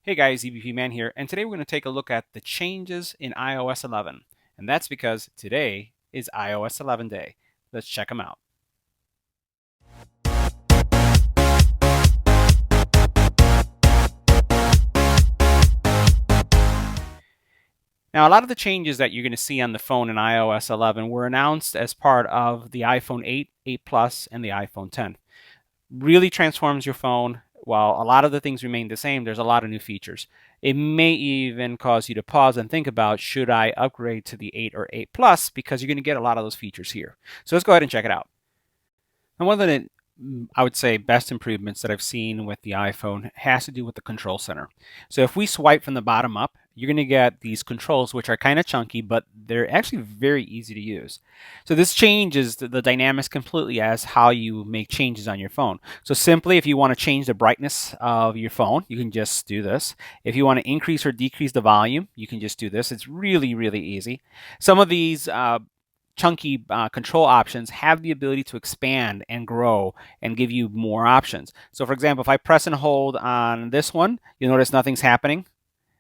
Hey guys, EBPMAN here, and today we're going to take a look at the changes in iOS 11. And that's because today is iOS 11 day. Let's check them out. Now, a lot of the changes that you're going to see on the phone in iOS 11 were announced as part of the iPhone 8, 8 Plus, and the iPhone 10. Really transforms your phone. While a lot of the things remain the same, there's a lot of new features. It may even cause you to pause and think about, should I upgrade to the 8 or 8 Plus, because you're going to get a lot of those features here. So let's go ahead and check it out. And one of the, I would say, best improvements that I've seen with the iPhone has to do with the control center. So if we swipe from the bottom up, you're going to get these controls, which are kind of chunky, but they're actually very easy to use. So this changes the dynamics completely as how you make changes on your phone. So simply, if you want to change the brightness of your phone, you can just do this. If you want to increase or decrease the volume, you can just do this. It's really, really easy. Some of these chunky control options have the ability to expand and grow and give you more options. So for example, if I press and hold on this one, you'll notice nothing's happening.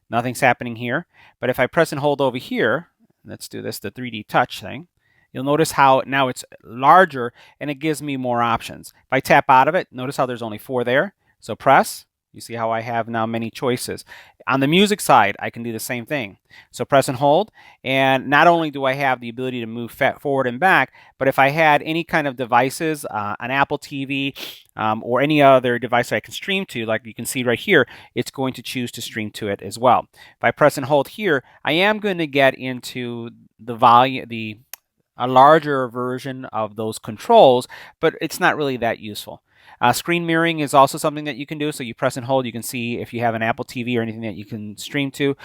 Nothing's happening here. But if I press and hold over here, let's do this, the 3D touch thing, you'll notice how now it's larger and it gives me more options. If I tap out of it, notice how there's only 4 there. So press. You see how I have now many choices. On the music side, I can do the same thing. So press and hold, and not only do I have the ability to move forward and back, but if I had any kind of devices, an Apple TV, or any other device that I can stream to, like you can see right here, it's going to choose to stream to it as well. If I press and hold here, I am going to get into the volume, a larger version of those controls, but it's not really that useful. Screen mirroring is also something that you can do. So you press and hold, you can see if you have an Apple TV or anything that you can stream to.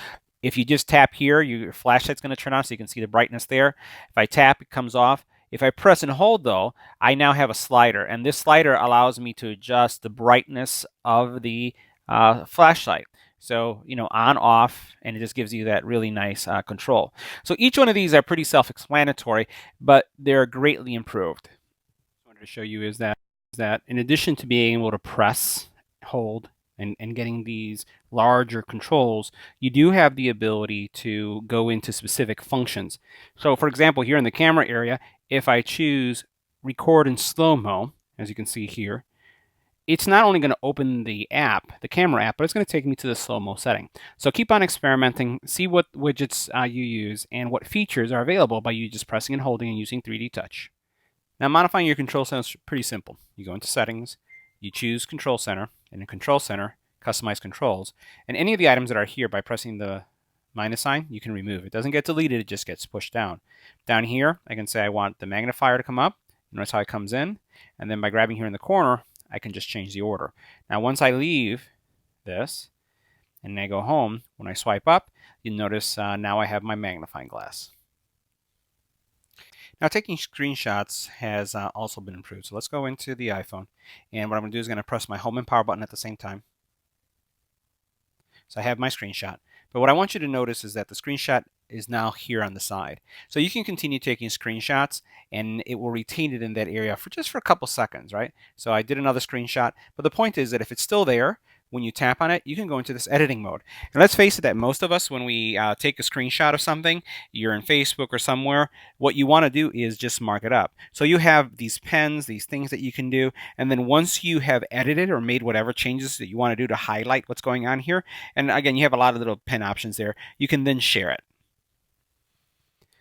If you just tap here, your flashlight's going to turn on so you can see the brightness there. If I tap, it comes off. If I press and hold, though, I now have a slider. And this slider allows me to adjust the brightness of the flashlight. So, on, off, and it just gives you that really nice control. So each one of these are pretty self-explanatory, but they're greatly improved. What I wanted to show you is that in addition to being able to press, hold, and getting these larger controls, you do have the ability to go into specific functions. So for example, here in the camera area, if I choose record in slow-mo, as you can see here, it's not only going to open the app, the camera app, but it's going to take me to the slow-mo setting. So keep on experimenting, see what widgets you use and what features are available by you just pressing and holding and using 3D touch. Now, modifying your control center is pretty simple. You go into settings, you choose control center, and in control center, customize controls. And any of the items that are here, by pressing the minus sign, you can remove. It doesn't get deleted, it just gets pushed down. Down here, I can say I want the magnifier to come up. Notice how it comes in. And then by grabbing here in the corner, I can just change the order. Now, once I leave this and I go home, when I swipe up, you'll notice now I have my magnifying glass. Now, taking screenshots has also been improved. So let's go into the iPhone. And what I'm going to do is going to press my home and power button at the same time. So I have my screenshot. But what I want you to notice is that the screenshot is now here on the side. So you can continue taking screenshots and it will retain it in that area for just a couple seconds, right? So I did another screenshot. But the point is that if it's still there, when you tap on it, you can go into this editing mode. And let's face it that most of us, when we take a screenshot of something, you're in Facebook or somewhere, what you want to do is just mark it up. So you have these pens, these things that you can do, and then once you have edited or made whatever changes that you want to do to highlight what's going on here, and again, you have a lot of little pen options there, you can then share it.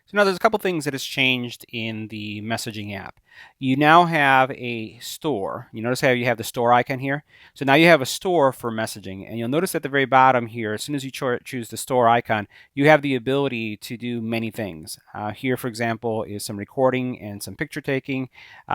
So now there's a couple things that has changed in the messaging app. You now have a store. You notice how you have the store icon here? So now you have a store for messaging. And you'll notice at the very bottom here, as soon as you choose the store icon, you have the ability to do many things. Here, for example, is some recording and some picture taking,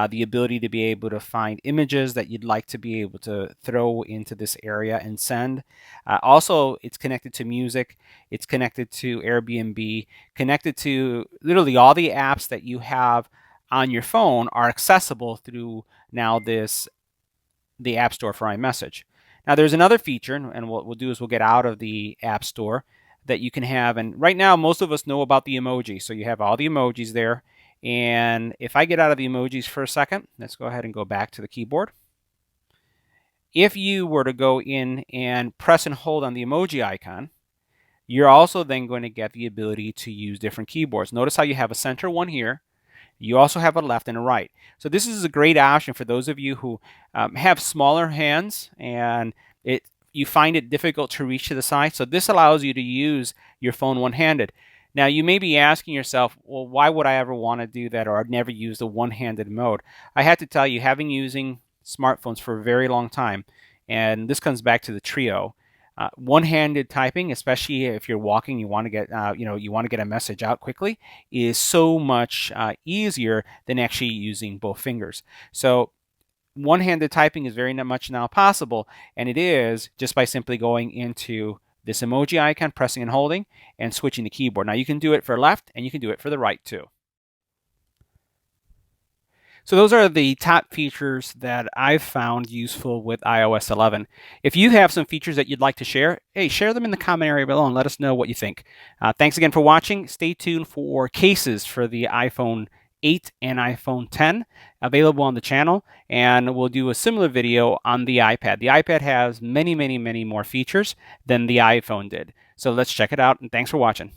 the ability to be able to find images that you'd like to be able to throw into this area and send. Also, it's connected to music. It's connected to Airbnb, connected to literally all the apps that you have on your phone are accessible through now the App Store for iMessage. Now there's another feature, and what we'll do is we'll get out of the App Store, that you can have, and right now most of us know about the emoji. So you have all the emojis there, and if I get out of the emojis for a second, let's go ahead and go back to the keyboard. If you were to go in and press and hold on the emoji icon, you're also then going to get the ability to use different keyboards. Notice how you have a center one here. You also have a left and a right. So this is a great option for those of you who have smaller hands and you find it difficult to reach to the side. So this allows you to use your phone one-handed. Now you may be asking yourself, well, why would I ever want to do that, or I'd never use the one-handed mode? I had to tell you, having using smartphones for a very long time, and this comes back to the Trio. One-handed typing, especially if you're walking, you want to get you want to get a message out quickly, is so much easier than actually using both fingers. So one-handed typing is very much now possible, and it is just by simply going into this emoji icon, pressing and holding, and switching the keyboard. Now you can do it for left, and you can do it for the right too. So those are the top features that I've found useful with iOS 11. If you have some features that you'd like to share, hey, share them in the comment area below and let us know what you think. Thanks again for watching. Stay tuned for cases for the iPhone 8 and iPhone 10 available on the channel, and we'll do a similar video on the iPad. The iPad has many, many, many more features than the iPhone did. So let's check it out, and thanks for watching.